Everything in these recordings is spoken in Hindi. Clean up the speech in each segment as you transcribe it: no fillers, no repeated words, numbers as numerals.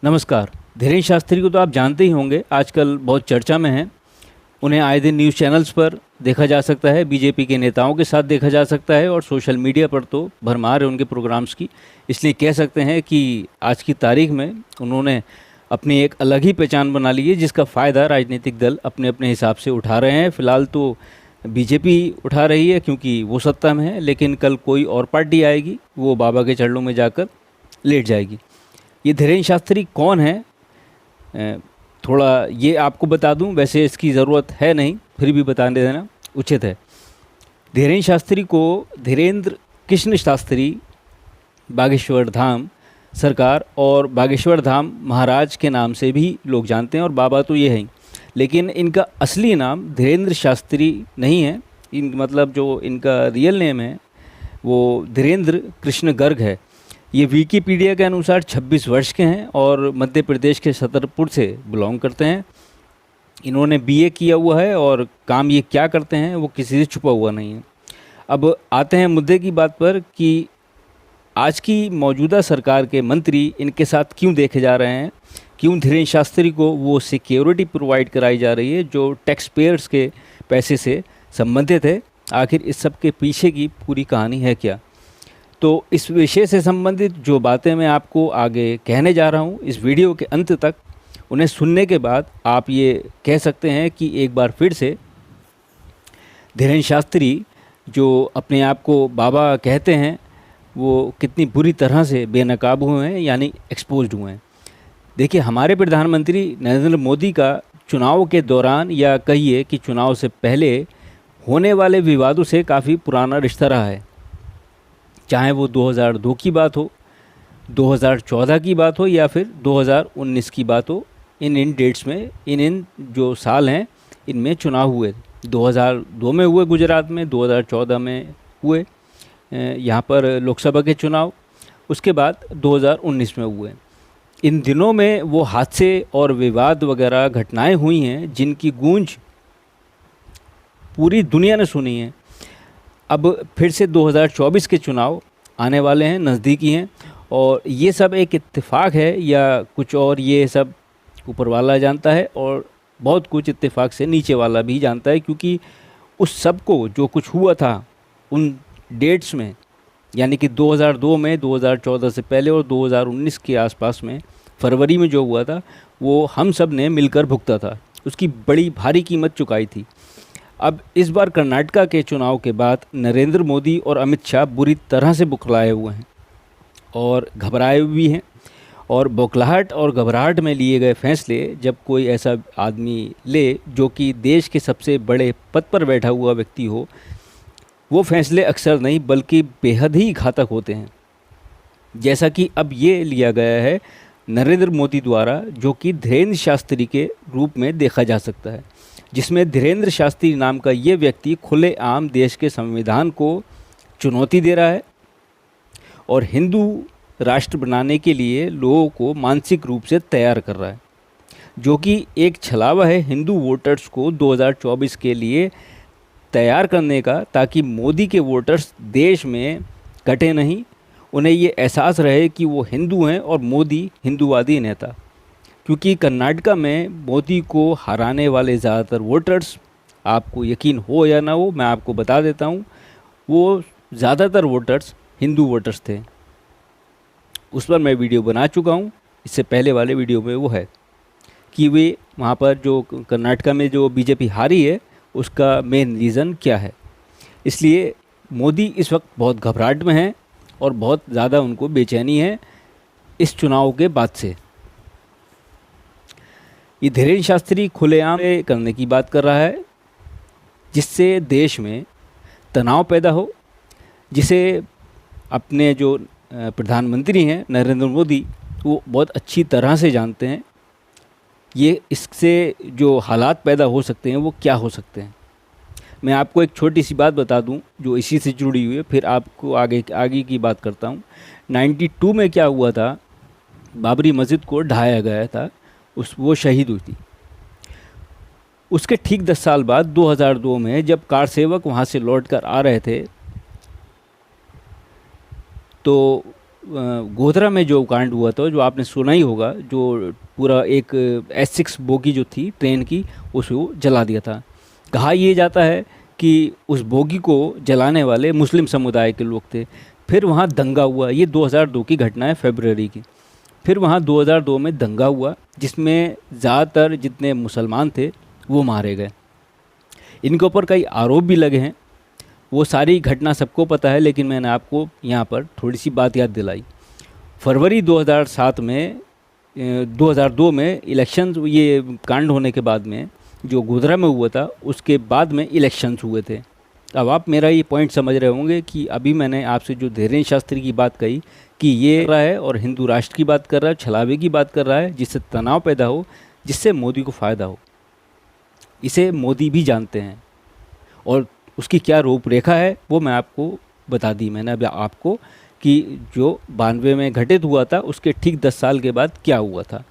नमस्कार। धीरेन्द्र शास्त्री को तो आप जानते ही होंगे, आजकल बहुत चर्चा में हैं। उन्हें आए दिन न्यूज़ चैनल्स पर देखा जा सकता है, बीजेपी के नेताओं के साथ देखा जा सकता है और सोशल मीडिया पर तो भरमार है उनके प्रोग्राम्स की। इसलिए कह सकते हैं कि आज की तारीख में उन्होंने अपनी एक अलग ही पहचान बना ली है, जिसका फ़ायदा राजनीतिक दल अपने अपने हिसाब से उठा रहे हैं। फ़िलहाल तो बीजेपी उठा रही है क्योंकि वो सत्ता में है, लेकिन कल कोई और पार्टी आएगी, वो बाबा के चरणों में जाकर लेट जाएगी। ये धीरेन्द्र शास्त्री कौन है, थोड़ा ये आपको बता दूं। वैसे इसकी ज़रूरत है नहीं, फिर भी बता देना उचित है। धीरेन्द्र शास्त्री को धीरेन्द्र कृष्ण शास्त्री बागेश्वर धाम सरकार और बागेश्वर धाम महाराज के नाम से भी लोग जानते हैं, और बाबा तो ये हैं। लेकिन इनका असली नाम धीरेन्द्र शास्त्री नहीं है। मतलब जो इनका रियल नेम है वो धीरेन्द्र कृष्ण गर्ग है। ये विकीपीडिया के अनुसार 26 वर्ष के हैं और मध्य प्रदेश के छतरपुर से बिलोंग करते हैं। इन्होंने बीए किया हुआ है और काम ये क्या करते हैं वो किसी से छुपा हुआ नहीं है। अब आते हैं मुद्दे की बात पर कि आज की मौजूदा सरकार के मंत्री इनके साथ क्यों देखे जा रहे हैं, क्यों धीरेन्द्र शास्त्री को वो सिक्योरिटी प्रोवाइड कराई जा रही है जो टैक्स पेयर्स के पैसे से संबंधित है। आखिर इस सब के पीछे की पूरी कहानी है क्या? तो इस विषय से संबंधित जो बातें मैं आपको आगे कहने जा रहा हूँ, इस वीडियो के अंत तक उन्हें सुनने के बाद आप ये कह सकते हैं कि एक बार फिर से धीरेन्द्र शास्त्री जो अपने आप को बाबा कहते हैं वो कितनी बुरी तरह से बेनकाब हुए हैं, यानी एक्सपोज्ड हुए हैं। देखिए, हमारे प्रधानमंत्री नरेंद्र मोदी का चुनाव के दौरान या कहिए कि चुनाव से पहले होने वाले विवादों से काफ़ी पुराना रिश्ता रहा है। चाहे वो 2002 की बात हो, 2014 की बात हो या फिर 2019 की बात हो, इन डेट्स में इन जो साल हैं इनमें चुनाव हुए। 2002 में हुए गुजरात में, 2014 में हुए यहाँ पर लोकसभा के चुनाव, उसके बाद 2019 में हुए। इन दिनों में वो हादसे और विवाद वगैरह घटनाएं हुई हैं जिनकी गूंज पूरी दुनिया ने सुनी है। अब फिर से 2024 के चुनाव आने वाले हैं, नज़दीकी हैं, और ये सब एक इत्तेफाक है या कुछ और, ये सब ऊपर वाला जानता है और बहुत कुछ इत्तेफाक से नीचे वाला भी जानता है। क्योंकि उस सब को जो कुछ हुआ था उन डेट्स में, यानी कि 2002 में, 2014 से पहले और 2019 के आसपास में फरवरी में जो हुआ था वो हम सब ने मिलकर भुगता था, उसकी बड़ी भारी कीमत चुकाई थी। अब इस बार कर्नाटका के चुनाव के बाद नरेंद्र मोदी और अमित शाह बुरी तरह से बुखलाए हुए हैं और घबराए भी हैं। और बौखलाहट और घबराहट में लिए गए फैसले जब कोई ऐसा आदमी ले जो कि देश के सबसे बड़े पद पर बैठा हुआ व्यक्ति हो, वो फैसले अक्सर नहीं बल्कि बेहद ही घातक होते हैं। जैसा कि अब ये लिया गया है नरेंद्र मोदी द्वारा, जो कि धीरेन्द्र शास्त्री के रूप में देखा जा सकता है, जिसमें धीरेन्द्र शास्त्री नाम का ये व्यक्ति खुलेआम देश के संविधान को चुनौती दे रहा है और हिंदू राष्ट्र बनाने के लिए लोगों को मानसिक रूप से तैयार कर रहा है, जो कि एक छलावा है हिंदू वोटर्स को 2024 के लिए तैयार करने का, ताकि मोदी के वोटर्स देश में कटे नहीं, उन्हें ये एहसास रहे कि वो हिंदू हैं और मोदी हिंदूवादी नेता। क्योंकि कर्नाटका में मोदी को हराने वाले ज़्यादातर वोटर्स, आपको यकीन हो या ना हो, मैं आपको बता देता हूँ, वो ज़्यादातर वोटर्स हिंदू वोटर्स थे। उस पर मैं वीडियो बना चुका हूँ, इससे पहले वाले वीडियो में वो है कि वे वहाँ पर जो कर्नाटका में जो बीजेपी हारी है उसका मेन रीज़न क्या है। इसलिए मोदी इस वक्त बहुत घबराहट में हैं और बहुत ज़्यादा उनको बेचैनी है इस चुनाव के बाद से। ये धीरेन्द्र शास्त्री खुलेआम करने की बात कर रहा है जिससे देश में तनाव पैदा हो, जिसे अपने जो प्रधानमंत्री हैं नरेंद्र मोदी वो बहुत अच्छी तरह से जानते हैं। ये इससे जो हालात पैदा हो सकते हैं वो क्या हो सकते हैं। मैं आपको एक छोटी सी बात बता दूं जो इसी से जुड़ी हुई है, फिर आपको आगे की बात करता हूं। 92 में क्या हुआ था, बाबरी मस्जिद को ढहाया गया था, वो शहीद हुई थी। उसके ठीक 10 साल बाद 2002 में जब कार सेवक वहाँ से लौट कर आ रहे थे तो गोधरा में जो कांड हुआ था, जो आपने सुना ही होगा, जो पूरा एक S6 बोगी जो थी ट्रेन की, उसको जला दिया था। कहा यह जाता है कि उस बोगी को जलाने वाले मुस्लिम समुदाय के लोग थे। फिर वहाँ दंगा हुआ, ये 2002 की घटना है, फरवरी की। फिर वहाँ 2002 में दंगा हुआ जिसमें ज़्यादातर जितने मुसलमान थे वो मारे गए। इनके ऊपर कई आरोप भी लगे हैं। वो सारी घटना सबको पता है, लेकिन मैंने आपको यहाँ पर थोड़ी सी बात याद दिलाई। फरवरी 2007 में 2002 में इलेक्शन, ये कांड होने के बाद में जो गोधरा में हुआ था, उसके बाद में इलेक्शंस हुए थे। अब आप मेरा ये पॉइंट समझ रहे होंगे कि अभी मैंने आपसे जो धीरेन्द्र शास्त्री की बात कही कि ये रहा है और हिंदू राष्ट्र की बात कर रहा है, छलावे की बात कर रहा है, जिससे तनाव पैदा हो, जिससे मोदी को फ़ायदा हो। इसे मोदी भी जानते हैं और उसकी क्या रूपरेखा है वो मैं आपको बता दी मैंने अभी आपको, कि जो 92 में घटित हुआ था उसके ठीक 10 साल के बाद क्या हुआ था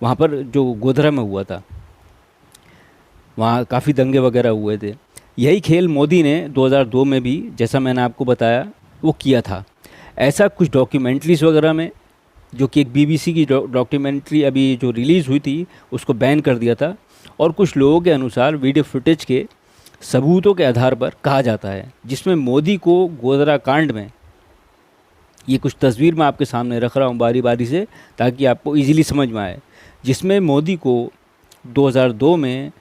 वहाँ पर, जो गोधरा में हुआ था। वहाँ काफ़ी दंगे वगैरह हुए थे। यही खेल मोदी ने 2002 में भी, जैसा मैंने आपको बताया, वो किया था। ऐसा कुछ डॉक्यूमेंट्रीज़ वगैरह में, जो कि एक BBC की डॉक्यूमेंट्री अभी जो रिलीज़ हुई थी, उसको बैन कर दिया था। और कुछ लोगों के अनुसार वीडियो फुटेज के सबूतों के आधार पर कहा जाता है, जिसमें मोदी को गोधरा कांड में, ये कुछ तस्वीर मैं आपके सामने रख रहा हूँ बारी बारी से ताकि आपको इजीली समझ में आए, जिसमें मोदी को 2002 में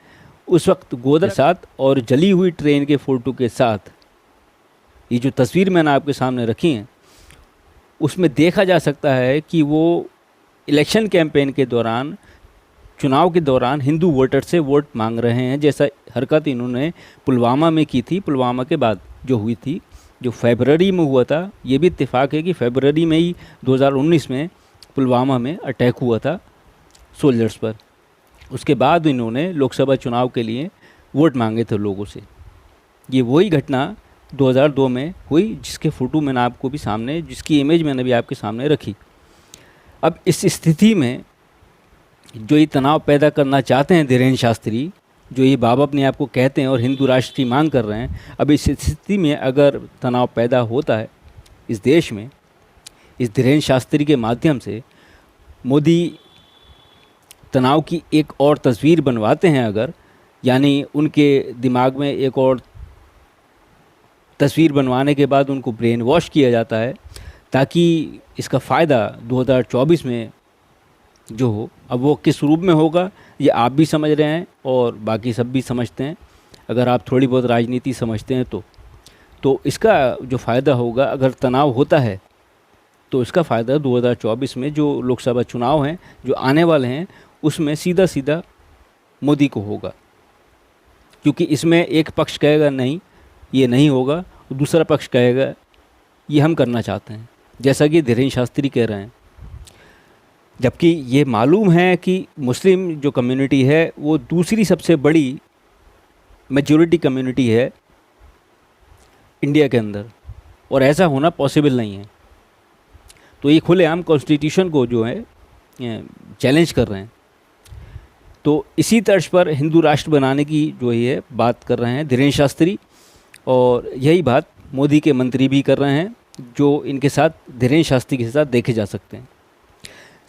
उस वक्त गोधरा के साथ और जली हुई ट्रेन के फ़ोटो के साथ, ये जो तस्वीर मैंने आपके सामने रखी है, उसमें देखा जा सकता है कि वो इलेक्शन कैंपेन के दौरान, चुनाव के दौरान हिंदू वोटर से वोट मांग रहे हैं, जैसा हरकत इन्होंने पुलवामा में की थी। पुलवामा के बाद जो हुई थी, जो फरवरी में हुआ था, ये भी इत्तेफाक है कि फरवरी में ही 2019 में पुलवामा में अटैक हुआ था सोल्जर्स पर। उसके बाद इन्होंने लोकसभा चुनाव के लिए वोट मांगे थे लोगों से। ये वही घटना 2002 में हुई, जिसके फ़ोटो मैंने आपको भी सामने, जिसकी इमेज मैंने भी आपके सामने रखी। अब इस स्थिति में जो ये तनाव पैदा करना चाहते हैं धीरेन्द्र शास्त्री, जो ये बाबा अपने आप को कहते हैं और हिंदू राष्ट्र की मांग कर रहे हैं, अब इस स्थिति में अगर तनाव पैदा होता है इस देश में, इस धीरेन्द्र शास्त्री के माध्यम से मोदी तनाव की एक और तस्वीर बनवाते हैं अगर, यानी उनके दिमाग में एक और तस्वीर बनवाने के बाद उनको ब्रेन वॉश किया जाता है, ताकि इसका फ़ायदा 2024 में जो हो, अब वो किस रूप में होगा ये आप भी समझ रहे हैं और बाकी सब भी समझते हैं, अगर आप थोड़ी बहुत राजनीति समझते हैं तो इसका जो फ़ायदा होगा, अगर तनाव होता है तो इसका फ़ायदा 2024 में जो लोकसभा चुनाव हैं जो आने वाले हैं, उसमें सीधा सीधा मोदी को होगा। क्योंकि इसमें एक पक्ष कहेगा नहीं ये नहीं होगा, दूसरा पक्ष कहेगा ये हम करना चाहते हैं, जैसा कि धीरेन्द्र शास्त्री कह रहे हैं। जबकि ये मालूम है कि मुस्लिम जो कम्युनिटी है वो दूसरी सबसे बड़ी मेजॉरिटी कम्युनिटी है इंडिया के अंदर, और ऐसा होना पॉसिबल नहीं है। तो ये खुलेआम कॉन्स्टिट्यूशन को जो है चैलेंज कर रहे हैं। तो इसी तर्ज पर हिंदू राष्ट्र बनाने की जो ये बात कर रहे हैं धीरेन्द्र शास्त्री, और यही बात मोदी के मंत्री भी कर रहे हैं, जो इनके साथ धीरेन्द्र शास्त्री के साथ देखे जा सकते हैं।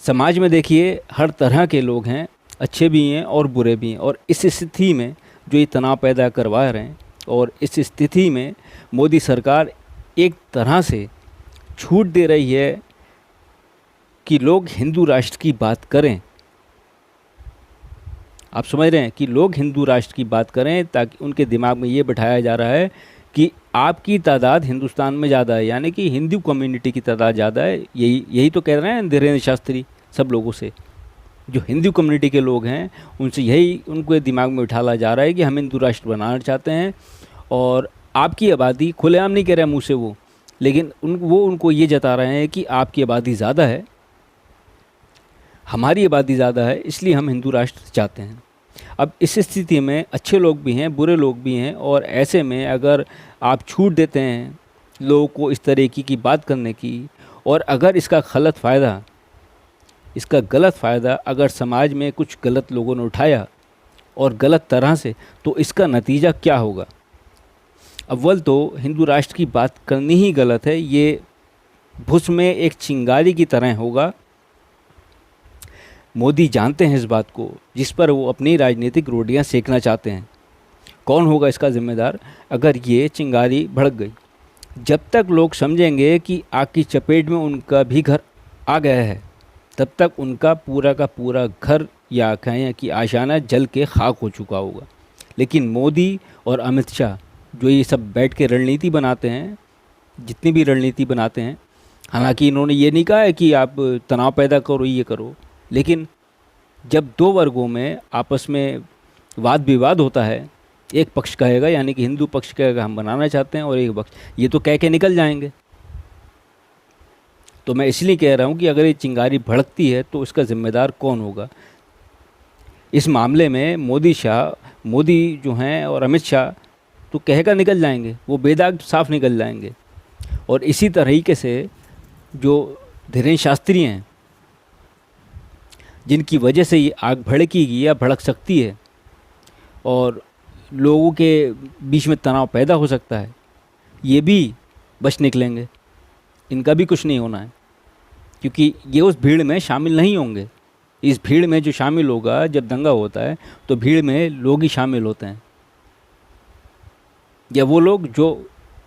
समाज में देखिए हर तरह के लोग हैं, अच्छे भी हैं और बुरे भी हैं, और इस स्थिति में जो ये तनाव पैदा करवा रहे हैं, और इस स्थिति में मोदी सरकार एक तरह से छूट दे रही है कि लोग हिंदू राष्ट्र की बात करें। आप समझ रहे हैं कि लोग हिंदू राष्ट्र की बात करें, ताकि उनके दिमाग में ये बिठाया जा रहा है कि आपकी तादाद हिंदुस्तान में ज़्यादा है, यानी कि हिंदू कम्युनिटी की तादाद ज़्यादा है। यही तो कह रहे हैं धीरेन्द्र शास्त्री सब लोगों से, जो हिंदू कम्युनिटी के लोग हैं उनसे यही उनके दिमाग में उठाला जा रहा है कि हम हिंदू राष्ट्र बनाना चाहते हैं। और आपकी आबादी, खुलेआम नहीं कह रहे मुँह से वो, लेकिन वो उनको ये जता रहे हैं कि आपकी आबादी ज़्यादा है, हमारी आबादी ज़्यादा है, इसलिए हम हिंदू राष्ट्र चाहते हैं। अब इस स्थिति में अच्छे लोग भी हैं, बुरे लोग भी हैं, और ऐसे में अगर आप छूट देते हैं लोगों को इस तरीके की बात करने की, और अगर इसका गलत फ़ायदा अगर समाज में कुछ गलत लोगों ने उठाया और गलत तरह से, तो इसका नतीजा क्या होगा? अव्वल तो हिंदू राष्ट्र की बात करनी ही गलत है, ये भुस में एक चिंगारी की तरह होगा। मोदी जानते हैं इस बात को, जिस पर वो अपनी राजनीतिक रोटियां सेकना चाहते हैं। कौन होगा इसका जिम्मेदार अगर ये चिंगारी भड़क गई? जब तक लोग समझेंगे कि आग की चपेट में उनका भी घर आ गया है, तब तक उनका पूरा का पूरा घर या कहें कि आशाना जल के खाक हो चुका होगा। लेकिन मोदी और अमित शाह जो ये सब बैठ के रणनीति बनाते हैं, जितनी भी रणनीति बनाते हैं, हालांकि इन्होंने ये नहीं कहा है कि आप तनाव पैदा करो, ये करो, लेकिन जब दो वर्गों में आपस में वाद विवाद होता है, एक पक्ष कहेगा, यानी कि हिंदू पक्ष कहेगा हम बनाना चाहते हैं, और एक पक्ष ये तो कह के निकल जाएंगे। तो मैं इसलिए कह रहा हूँ कि अगर ये चिंगारी भड़कती है तो इसका जिम्मेदार कौन होगा? इस मामले में मोदी जो हैं और अमित शाह तो कहेगा निकल जाएंगे, वो बेदाग साफ निकल जाएंगे। और इसी तरीके से जो धीरेन्द्र शास्त्री हैं, जिनकी वजह से ये आग भड़केगी या भड़क सकती है और लोगों के बीच में तनाव पैदा हो सकता है, ये भी बच निकलेंगे। इनका भी कुछ नहीं होना है, क्योंकि ये उस भीड़ में शामिल नहीं होंगे। इस भीड़ में जो शामिल होगा, जब दंगा होता है तो भीड़ में लोग ही शामिल होते हैं, या वो लोग जो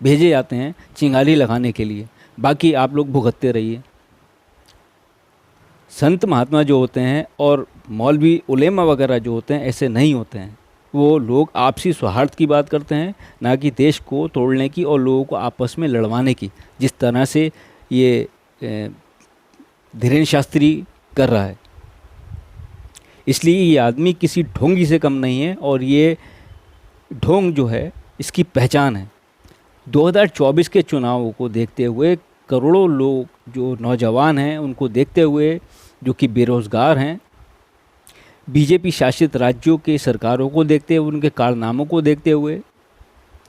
भेजे जाते हैं चिंगारी लगाने के लिए। बाकी आप लोग भुगतते रहिए। संत महात्मा जो होते हैं और मौलवी उलेमा वगैरह जो होते हैं, ऐसे नहीं होते हैं। वो लोग आपसी सौहार्द की बात करते हैं, ना कि देश को तोड़ने की और लोगों को आपस में लड़वाने की, जिस तरह से ये धीरेन्द्र शास्त्री कर रहा है। इसलिए ये आदमी किसी ढोंगी से कम नहीं है, और ये ढोंग जो है इसकी पहचान है। 2024 के चुनावों को देखते हुए, करोड़ों लोग जो नौजवान हैं उनको देखते हुए, जो कि बेरोज़गार हैं, बीजेपी शासित राज्यों के सरकारों को देखते हुए, उनके कारनामों को देखते हुए,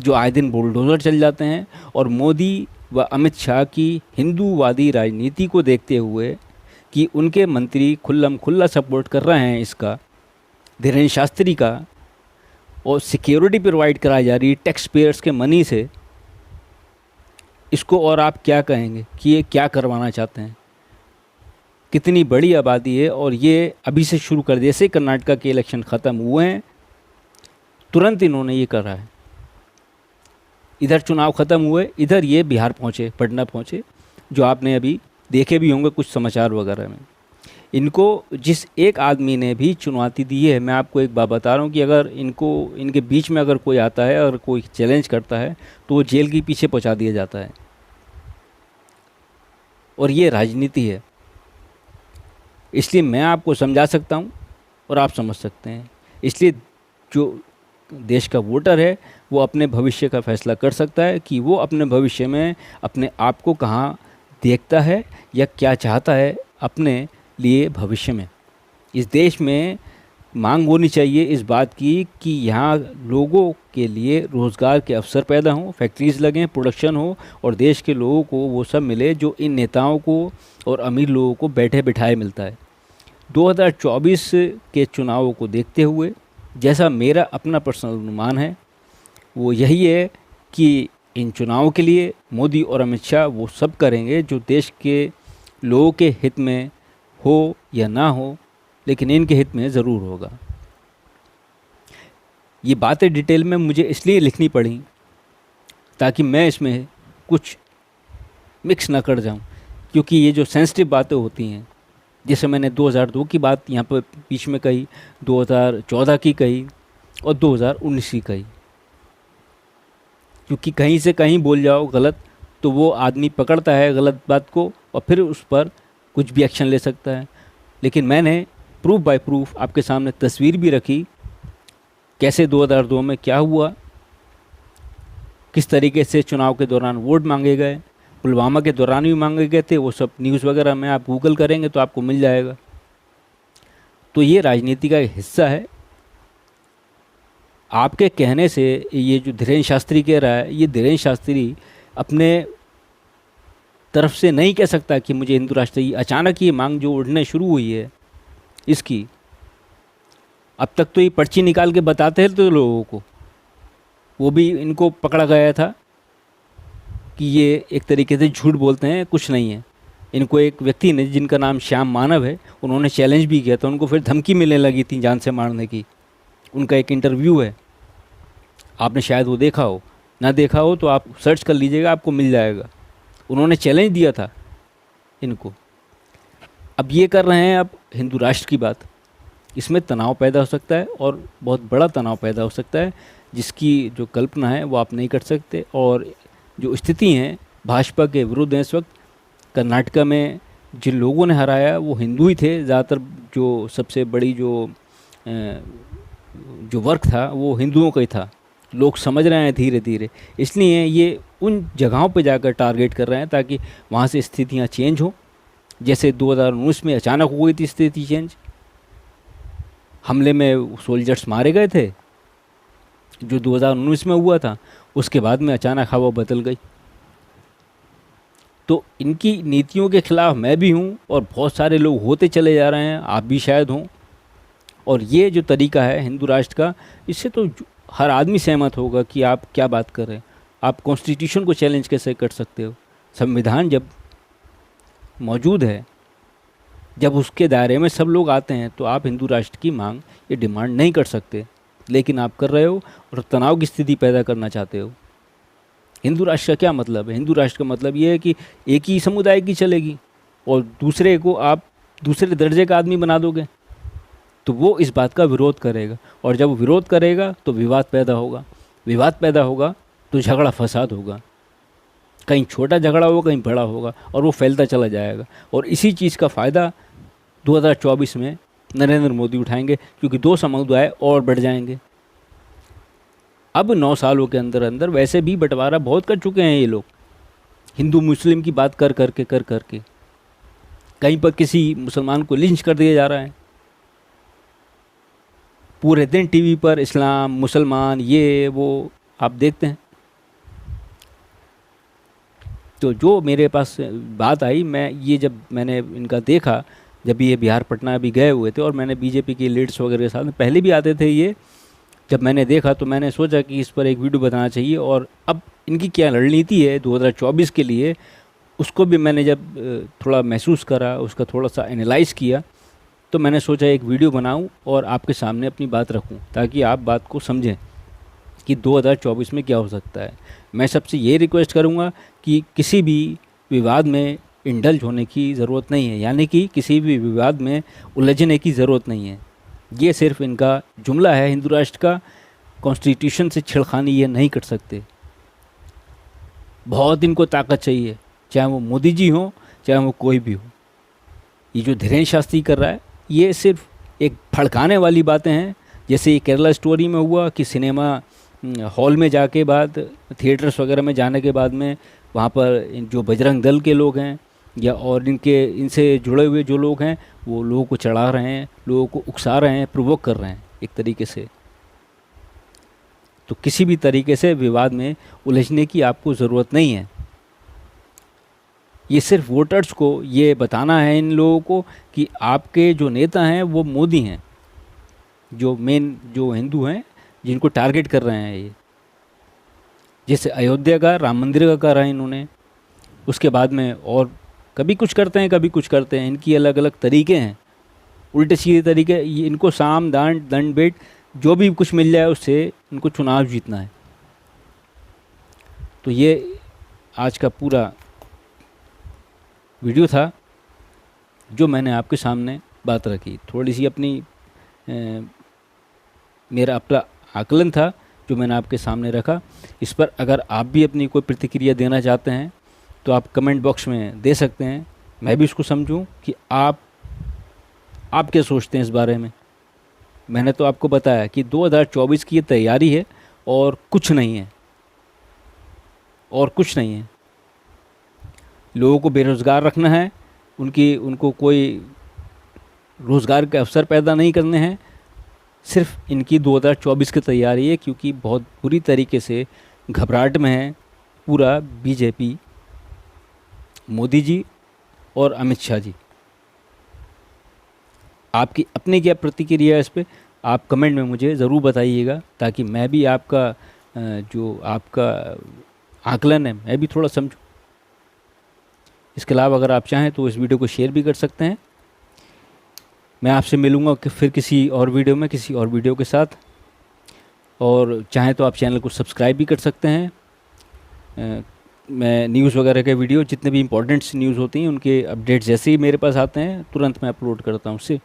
जो आए दिन बुलडोज़र चल जाते हैं, और मोदी व अमित शाह की हिंदूवादी राजनीति को देखते हुए कि उनके मंत्री खुल्लम खुल्ला सपोर्ट कर रहे हैं इसका, धीरेन्द्र शास्त्री का, और सिक्योरिटी प्रोवाइड कराई जा रही है टैक्स पेयर्स के मनी से, इसको और आप क्या कहेंगे कि ये क्या करवाना चाहते हैं? कितनी बड़ी आबादी है, और ये अभी से शुरू कर दिया। जैसे कर्नाटका के इलेक्शन ख़त्म हुए हैं, तुरंत इन्होंने ये करा है। इधर चुनाव ख़त्म हुए, इधर ये बिहार पहुँचे, पटना पहुँचे, जो आपने अभी देखे भी होंगे कुछ समाचार वगैरह में। इनको जिस एक आदमी ने भी चुनौती दी है, मैं आपको एक बात बता रहा हूँ कि अगर इनके बीच में अगर कोई आता है, अगर कोई चैलेंज करता है, तो वो जेल के पीछे पहुँचा दिया जाता है। और ये राजनीति है। इसलिए मैं आपको समझा सकता हूँ और आप समझ सकते हैं। इसलिए जो देश का वोटर है वो अपने भविष्य का फैसला कर सकता है कि वो अपने भविष्य में अपने आप को कहाँ देखता है या क्या चाहता है अपने लिए भविष्य में। इस देश में मांग होनी चाहिए इस बात की कि यहाँ लोगों के लिए रोज़गार के अवसर पैदा हों, फैक्ट्रीज़ लगें, प्रोडक्शन हो, और देश के लोगों को वो सब मिले जो इन नेताओं को और अमीर लोगों को बैठे बिठाए मिलता है। 2024 के चुनावों को देखते हुए जैसा मेरा अपना पर्सनल अनुमान है वो यही है कि इन चुनावों के लिए मोदी और अमित शाह वो सब करेंगे जो देश के लोगों के हित में हो या ना हो, लेकिन इनके हित में ज़रूर होगा। ये बातें डिटेल में मुझे इसलिए लिखनी पड़ी ताकि मैं इसमें कुछ मिक्स ना कर जाऊं, क्योंकि ये जो सेंसिटिव बातें होती हैं, जैसे मैंने 2002 की बात यहाँ पर बीच में कही, 2014 की कही और 2019 की कही, क्योंकि कहीं से कहीं बोल जाओ गलत तो वो आदमी पकड़ता है गलत बात को और फिर उस पर कुछ भी एक्शन ले सकता है। लेकिन मैंने प्रूफ बाय प्रूफ आपके सामने तस्वीर भी रखी, कैसे 2002 में क्या हुआ, किस तरीके से चुनाव के दौरान वोट मांगे गए, पुलवामा के दौरान भी मांगे गए थे, वो सब न्यूज़ वगैरह में आप गूगल करेंगे तो आपको मिल जाएगा। तो ये राजनीति का एक हिस्सा है। आपके कहने से ये जो धीरेन्द्र शास्त्री कह रहा है, ये धीरेन्द्र शास्त्री अपने तरफ से नहीं कह सकता कि मुझे हिंदू राष्ट्र चाहिए। अचानक ये मांग जो उठने शुरू हुई है इसकी, अब तक तो ये पर्ची निकाल के बताते थे तो लोगों को, वो भी इनको पकड़ा गया था कि ये एक तरीके से झूठ बोलते हैं, कुछ नहीं है। इनको एक व्यक्ति ने, जिनका नाम श्याम मानव है, उन्होंने चैलेंज भी किया था, उनको फिर धमकी मिलने लगी थी जान से मारने की। उनका एक इंटरव्यू है, आपने शायद वो देखा हो, ना देखा हो तो आप सर्च कर लीजिएगा, आपको मिल जाएगा। उन्होंने चैलेंज दिया था इनको। अब ये कर रहे हैं अब हिंदू राष्ट्र की बात। इसमें तनाव पैदा हो सकता है और बहुत बड़ा तनाव पैदा हो सकता है, जिसकी जो कल्पना है वो आप नहीं कर सकते। और जो स्थिति है भाजपा के विरुद्ध है इस वक्त, कर्नाटका में जिन लोगों ने हराया वो हिंदू ही थे ज़्यादातर। जो सबसे बड़ी जो वर्क था वो हिंदुओं का ही था। लोग समझ रहे हैं धीरे धीरे, इसलिए ये उन जगहों पे जाकर टारगेट कर रहे हैं ताकि वहाँ से स्थितियाँ चेंज हो। जैसे 2019 में अचानक हो गई थी स्थिति चेंज, हमले में सोल्जर्स मारे गए थे जो 2019 में हुआ था, उसके बाद में अचानक हवा बदल गई। तो इनकी नीतियों के खिलाफ मैं भी हूँ और बहुत सारे लोग होते चले जा रहे हैं, आप भी शायद हों। और ये जो तरीका है हिंदू राष्ट्र का, इससे तो हर आदमी सहमत होगा कि आप क्या बात कर रहे हैं। आप कॉन्स्टिट्यूशन को चैलेंज कैसे कर सकते हो? संविधान जब मौजूद है, जब उसके दायरे में सब लोग आते हैं, तो आप हिंदू राष्ट्र की मांग ये डिमांड नहीं कर सकते, लेकिन आप कर रहे हो और तनाव की स्थिति पैदा करना चाहते हो। हिंदू राष्ट्र का क्या मतलब है? हिंदू राष्ट्र का मतलब ये है कि एक ही समुदाय की चलेगी और दूसरे को आप दूसरे दर्जे का आदमी बना दोगे, तो वो इस बात का विरोध करेगा। और जब वो विरोध करेगा तो विवाद पैदा होगा, विवाद पैदा होगा तो झगड़ा फसाद होगा, कहीं छोटा झगड़ा होगा कहीं बड़ा होगा, और वो फैलता चला जाएगा। और इसी चीज़ का फ़ायदा 2024 में नरेंद्र मोदी उठाएंगे, क्योंकि दो समुदाय और बढ़ जाएंगे। अब 9 सालों के अंदर अंदर वैसे भी बंटवारा बहुत कर चुके हैं ये लोग, हिंदू मुस्लिम की बात कर करके कहीं पर किसी मुसलमान को लिंच कर दिया जा रहा है। पूरे दिन टीवी पर इस्लाम, मुसलमान, ये वो आप देखते हैं। तो जो मेरे पास बात आई, जब मैंने इनका देखा, जब ये बिहार पटना भी गए हुए थे और मैंने बीजेपी के लीडर्स वगैरह के साथ में पहले भी आते थे ये, जब मैंने देखा तो मैंने सोचा कि इस पर एक वीडियो बनाना चाहिए। और अब इनकी क्या रणनीति है 2024 के लिए, उसको भी मैंने जब थोड़ा महसूस करा, उसका थोड़ा सा एनालाइज़ किया, तो मैंने सोचा एक वीडियो बनाऊं और आपके सामने अपनी बात रखूं, ताकि आप बात को समझें कि 2024 में क्या हो सकता है। मैं सबसे ये रिक्वेस्ट करूंगा कि किसी भी विवाद में इंडल्ज होने की ज़रूरत नहीं है, यानी कि किसी भी विवाद में उलझने की ज़रूरत नहीं है। ये सिर्फ इनका जुमला है हिंदू राष्ट्र का, कॉन्स्टिट्यूशन से छेड़खानी ये नहीं कर सकते। बहुत इनको ताकत चाहिए, चाहे वो मोदी जी हों, चाहे वो कोई भी हो। ये जो धीरेन्द्र शास्त्री कर रहा है, ये सिर्फ एक भड़काने वाली बातें हैं। जैसे ये केरला स्टोरी में हुआ कि सिनेमा हॉल में जाके बाद, थिएटर्स वगैरह में जाने के बाद में, वहाँ पर जो बजरंग दल के लोग हैं या और इनसे जुड़े हुए जो लोग हैं, वो लोगों को चढ़ा रहे हैं, लोगों को उकसा रहे हैं, प्रोवोक कर रहे हैं एक तरीके से। तो किसी भी तरीके से विवाद में उलझने की आपको ज़रूरत नहीं है। ये सिर्फ वोटर्स को ये बताना है, इन लोगों को, कि आपके जो नेता हैं वो मोदी हैं, जो हिंदू हैं, जिनको टारगेट कर रहे हैं ये। जैसे अयोध्या का राम मंदिर का करा है इन्होंने, उसके बाद में और कभी कुछ करते हैं कभी कुछ करते हैं। इनकी अलग अलग तरीके हैं, उल्टे सीधे तरीके। इनको साम दान दंड भेंट जो भी कुछ मिल जाए उससे इनको चुनाव जीतना है। तो ये आज का पूरा वीडियो था जो मैंने आपके सामने बात रखी। थोड़ी सी अपनी मेरा अपना आकलन था जो मैंने आपके सामने रखा। इस पर अगर आप भी अपनी कोई प्रतिक्रिया देना चाहते हैं तो आप कमेंट बॉक्स में दे सकते हैं, मैं भी उसको समझूं कि आप क्या सोचते हैं इस बारे में। मैंने तो आपको बताया कि 2024 की ये तैयारी है और कुछ नहीं है, और कुछ नहीं है। लोगों को बेरोज़गार रखना है, उनको कोई रोज़गार के अवसर पैदा नहीं करने हैं। सिर्फ इनकी 2024 की तैयारी है, क्योंकि बहुत बुरी तरीके से घबराहट में है पूरा बीजेपी, मोदी जी और अमित शाह जी। आपकी अपनी क्या प्रतिक्रिया है इस पे, आप कमेंट में मुझे ज़रूर बताइएगा, ताकि मैं भी आपका आकलन है, मैं भी थोड़ा समझूं। इसके अलावा अगर आप चाहें तो इस वीडियो को शेयर भी कर सकते हैं। मैं आपसे मिलूँगा कि फिर किसी और वीडियो में, किसी और वीडियो के साथ। और चाहें तो आप चैनल को सब्सक्राइब भी कर सकते हैं। मैं न्यूज़ वगैरह के वीडियो, जितने भी इंपॉर्टेंट्स न्यूज़ होती हैं उनके अपडेट जैसे ही मेरे पास आते हैं तुरंत मैं अपलोड करता हूँ उससे,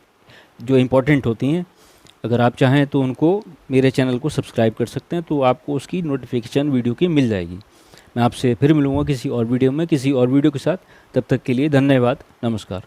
जो इम्पोर्टेंट होती हैं। अगर आप चाहें तो उनको, मेरे चैनल को सब्सक्राइब कर सकते हैं, तो आपको उसकी नोटिफिकेशन वीडियो की मिल जाएगी। मैं आपसे फिर मिलूँगा किसी और वीडियो में, किसी और वीडियो के साथ। तब तक के लिए धन्यवाद, नमस्कार।